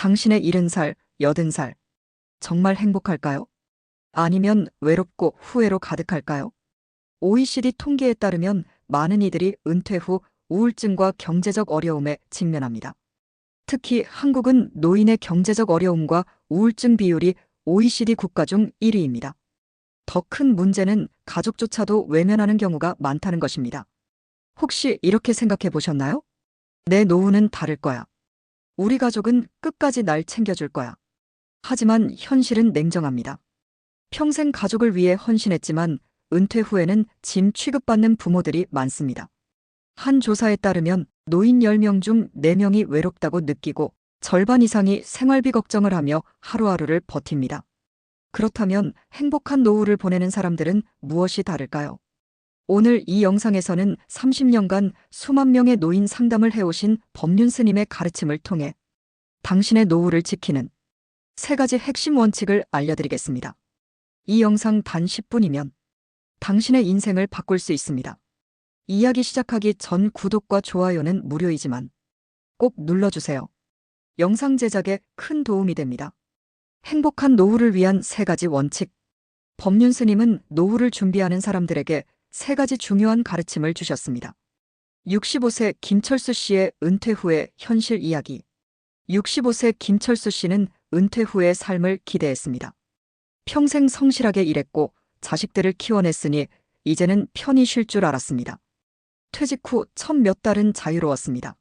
당신의 70살, 80살. 정말 행복할까요? 아니면 외롭고 후회로 가득할까요? OECD 통계에 따르면 많은 이들이 은퇴 후 우울증과 경제적 어려움에 직면합니다. 특히 한국은 노인의 경제적 어려움과 우울증 비율이 OECD 국가 중 1위입니다. 더 큰 문제는 가족조차도 외면하는 경우가 많다는 것입니다. 혹시 이렇게 생각해 보셨나요? 내 노후는 다를 거야. 우리 가족은 끝까지 날 챙겨줄 거야. 하지만 현실은 냉정합니다. 평생 가족을 위해 헌신했지만 은퇴 후에는 짐 취급받는 부모들이 많습니다. 한 조사에 따르면 노인 10명 중 4명이 외롭다고 느끼고 절반 이상이 생활비 걱정을 하며 하루하루를 버팁니다. 그렇다면 행복한 노후를 보내는 사람들은 무엇이 다를까요? 오늘 이 영상에서는 30년간 수만 명의 노인 상담을 해오신 법륜 스님의 가르침을 통해 당신의 노후를 지키는 3가지 핵심 원칙을 알려드리겠습니다. 이 영상 단 10분이면 당신의 인생을 바꿀 수 있습니다. 이야기 시작하기 전 구독과 좋아요는 무료이지만 꼭 눌러주세요. 영상 제작에 큰 도움이 됩니다. 행복한 노후를 위한 3가지 원칙. 법륜 스님은 노후를 준비하는 사람들에게 3가지 중요한 가르침을 주셨습니다. 65세 김철수 씨의 은퇴 후의 현실 이야기. 65세 김철수 씨는 은퇴 후의 삶을 기대했습니다. 평생 성실하게 일했고 자식들을 키워냈으니 이제는 편히 쉴 줄 알았습니다. 퇴직 후 첫 몇 달은 자유로웠습니다.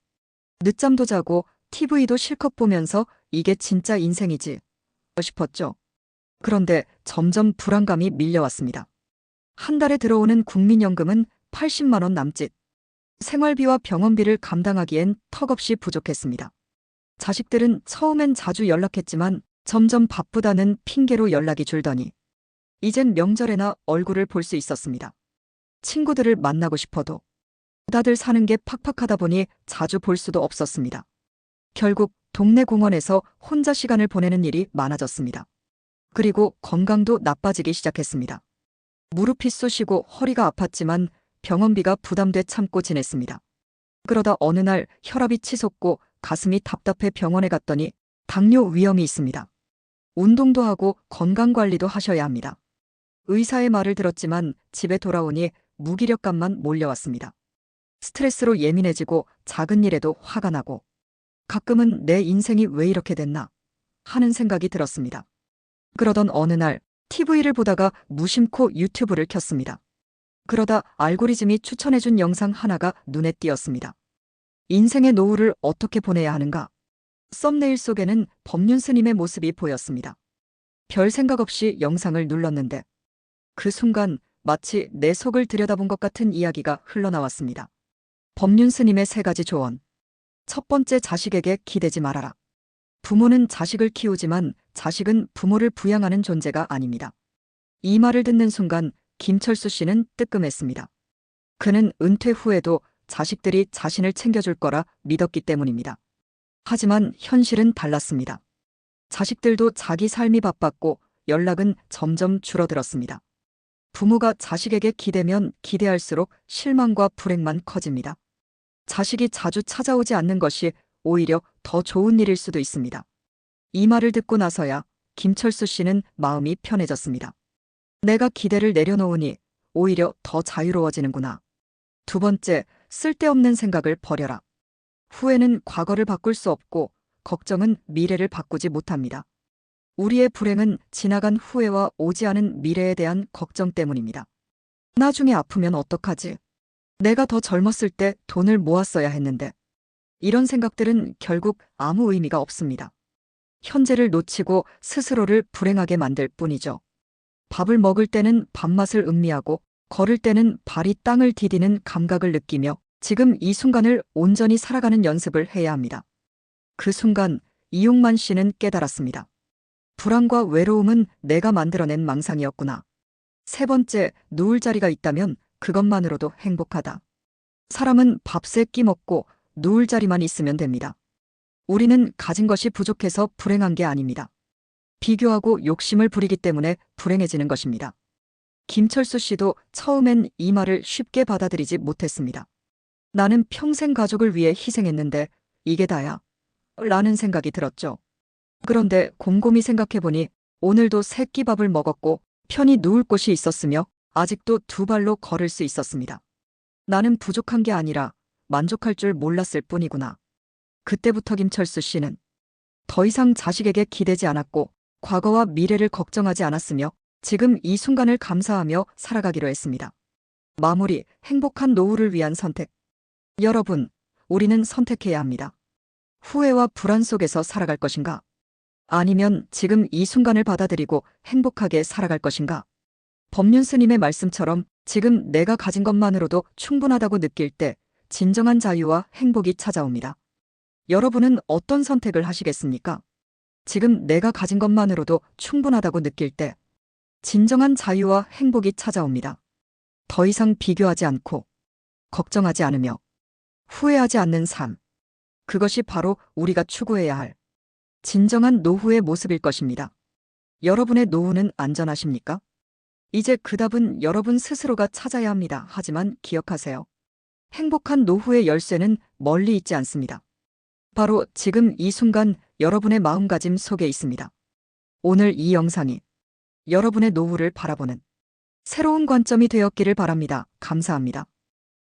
늦잠도 자고 TV도 실컷 보면서 이게 진짜 인생이지 싶었죠. 그런데 점점 불안감이 밀려왔습니다. 한 달에 들어오는 국민연금은 80만 원 남짓. 생활비와 병원비를 감당하기엔 턱없이 부족했습니다. 자식들은 처음엔 자주 연락했지만 점점 바쁘다는 핑계로 연락이 줄더니 이젠 명절에나 얼굴을 볼 수 있었습니다. 친구들을 만나고 싶어도 다들 사는 게 팍팍하다 보니 자주 볼 수도 없었습니다. 결국 동네 공원에서 혼자 시간을 보내는 일이 많아졌습니다. 그리고 건강도 나빠지기 시작했습니다. 무릎이 쑤시고 허리가 아팠지만 병원비가 부담돼 참고 지냈습니다. 그러다 어느 날 혈압이 치솟고 가슴이 답답해 병원에 갔더니 당뇨 위험이 있습니다. 운동도 하고 건강관리도 하셔야 합니다. 의사의 말을 들었지만 집에 돌아오니 무기력감만 몰려왔습니다. 스트레스로 예민해지고 작은 일에도 화가 나고 가끔은 내 인생이 왜 이렇게 됐나 하는 생각이 들었습니다. 그러던 어느 날 TV를 보다가 무심코 유튜브를 켰습니다. 그러다 알고리즘이 추천해준 영상 하나가 눈에 띄었습니다. 인생의 노후를 어떻게 보내야 하는가? 썸네일 속에는 법륜 스님의 모습이 보였습니다. 별 생각 없이 영상을 눌렀는데 그 순간 마치 내 속을 들여다본 것 같은 이야기가 흘러나왔습니다. 법륜 스님의 3가지 조언. 첫 번째, 자식에게 기대지 말아라. 부모는 자식을 키우지만 자식은 부모를 부양하는 존재가 아닙니다. 이 말을 듣는 순간 김철수 씨는 뜨끔했습니다. 그는 은퇴 후에도 자식들이 자신을 챙겨줄 거라 믿었기 때문입니다. 하지만 현실은 달랐습니다. 자식들도 자기 삶이 바빴고 연락은 점점 줄어들었습니다. 부모가 자식에게 기대면 기대할수록 실망과 불행만 커집니다. 자식이 자주 찾아오지 않는 것이 오히려 더 좋은 일일 수도 있습니다. 이 말을 듣고 나서야 김철수 씨는 마음이 편해졌습니다. 내가 기대를 내려놓으니 오히려 더 자유로워지는구나. 2번째, 쓸데없는 생각을 버려라. 후회는 과거를 바꿀 수 없고 걱정은 미래를 바꾸지 못합니다. 우리의 불행은 지나간 후회와 오지 않은 미래에 대한 걱정 때문입니다. 나중에 아프면 어떡하지? 내가 더 젊었을 때 돈을 모았어야 했는데. 이런 생각들은 결국 아무 의미가 없습니다. 현재를 놓치고 스스로를 불행하게 만들 뿐이죠. 밥을 먹을 때는 밥맛을 음미하고 걸을 때는 발이 땅을 디디는 감각을 느끼며 지금 이 순간을 온전히 살아가는 연습을 해야 합니다. 그 순간 이용만 씨는 깨달았습니다. 불안과 외로움은 내가 만들어낸 망상이었구나. 3번째, 누울 자리가 있다면 그것만으로도 행복하다. 사람은 밥새 끼먹고 누울 자리만 있으면 됩니다. 우리는 가진 것이 부족해서 불행한 게 아닙니다. 비교하고 욕심을 부리기 때문에 불행해지는 것입니다. 김철수 씨도 처음엔 이 말을 쉽게 받아들이지 못했습니다. 나는 평생 가족을 위해 희생했는데 이게 다야? 라는 생각이 들었죠. 그런데 곰곰이 생각해보니 오늘도 새끼밥을 먹었고 편히 누울 곳이 있었으며 아직도 두 발로 걸을 수 있었습니다. 나는 부족한 게 아니라 만족할 줄 몰랐을 뿐이구나. 그때부터 김철수 씨는 더 이상 자식에게 기대지 않았고 과거와 미래를 걱정하지 않았으며 지금 이 순간을 감사하며 살아가기로 했습니다. 마무리, 행복한 노후를 위한 선택. 여러분, 우리는 선택해야 합니다. 후회와 불안 속에서 살아갈 것인가? 아니면 지금 이 순간을 받아들이고 행복하게 살아갈 것인가? 법륜 스님의 말씀처럼 지금 내가 가진 것만으로도 충분하다고 느낄 때 진정한 자유와 행복이 찾아옵니다. 여러분은 어떤 선택을 하시겠습니까? 지금 내가 가진 것만으로도 충분하다고 느낄 때 진정한 자유와 행복이 찾아옵니다. 더 이상 비교하지 않고 걱정하지 않으며 후회하지 않는 삶. 그것이 바로 우리가 추구해야 할 진정한 노후의 모습일 것입니다. 여러분의 노후는 안전하십니까? 이제 그 답은 여러분 스스로가 찾아야 합니다. 하지만 기억하세요. 행복한 노후의 열쇠는 멀리 있지 않습니다. 바로 지금 이 순간 여러분의 마음가짐 속에 있습니다. 오늘 이 영상이 여러분의 노후를 바라보는 새로운 관점이 되었기를 바랍니다. 감사합니다.